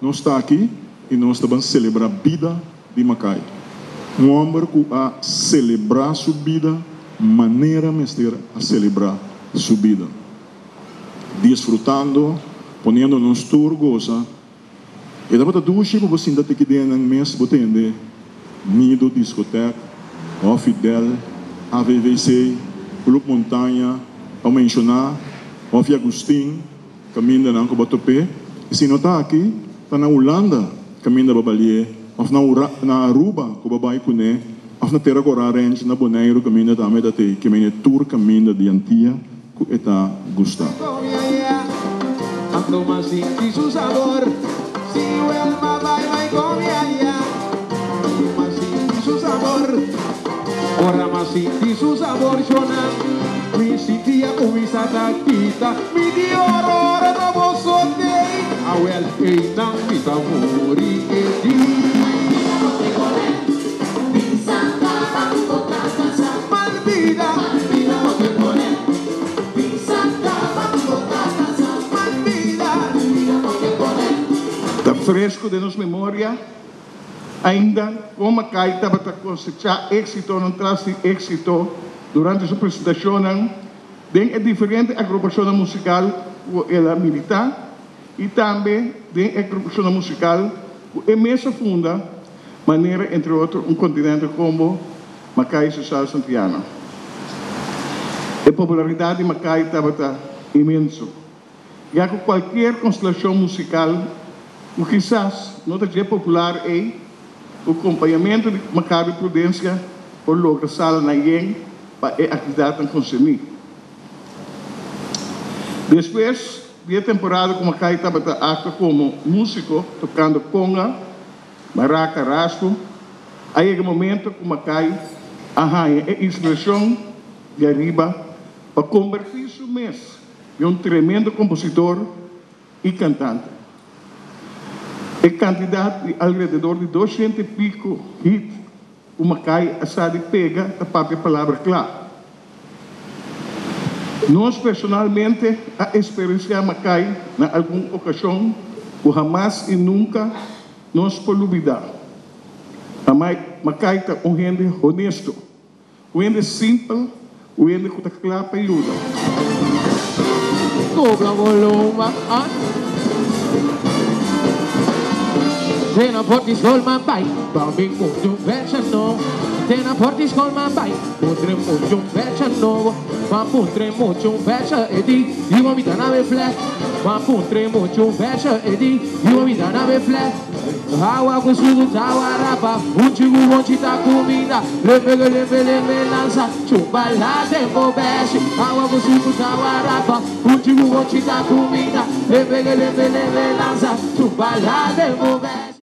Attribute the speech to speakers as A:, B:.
A: Nós estamos aqui e nós estamos celebrar a vida de Macai. Um homem que a celebrar sua vida, maneira mestra a celebrar sua vida. Desfrutando, ponendo nos turgosa. E depois do chico você ainda tem que ir no mês, você entende? Nido, discoteca, o Fidel, AVVC, Clube Montanha, ao mencionar, o Agustin, caminho da Cobotopé. E se não está aqui, está na Holanda, caminho da Babalier, ou na Aruba, que o babai cune, ou na Terra Corarense, na Boneiro, caminho da Amedate, que é tour caminho da Diantia, que está gostando.
B: Si el mamá con allá, mas sin su sabor, ora mas sin su sabor, Jonan, mi sitia umisata kita, mi diorora no bosote, awel eitan kita muri edi. Malvida, fresco de nossa memória, ainda como Macai estava a cosechar êxito, não traz êxito durante sua apresentação, tem a diferente agrupação musical que ela milita e também tem a agrupação musical que é mesa funda, maneira entre outros continente como Macai Social Santiano. A popularidade de Macai estava imenso, já que qualquer constelação musical o que quizás não é popular é o acompanhamento de Maccabi Prudência por logra sala na IEM para a atividade a consumir. Depois, de temporada que Maccabi estava atuando como músico, tocando conga, maraca, rasco, aí é o momento que Maccabi arranha a inspiração de arriba para convertir-se em um tremendo compositor e cantante. É candidato de alrededor de 200 e pico hits, o Macai assade pega a própria palavra clara. Nós, personalmente, a experienciar Macai, na alguma ocasião, o jamais e nunca nos por olvidar. A Macai está um gente honesto, um gente simples, um gente que está claro para ajuda.
C: Cobra volume, Tena portis colman bai, bambing mujum version no. Tena portis colman bai, putre mujum version no. Putre mujum version edi, you want me to have a flat. Putre mujum version edi, you want me to have a flat. Hawa kusugu tawarapa, unchigu wanchita kumina. Lebe lanza, chumbala tempo beshi. Hawa kusugu tawarapa, unchigu wanchita kumina. Lebe lanza, chumbala tempo beshi.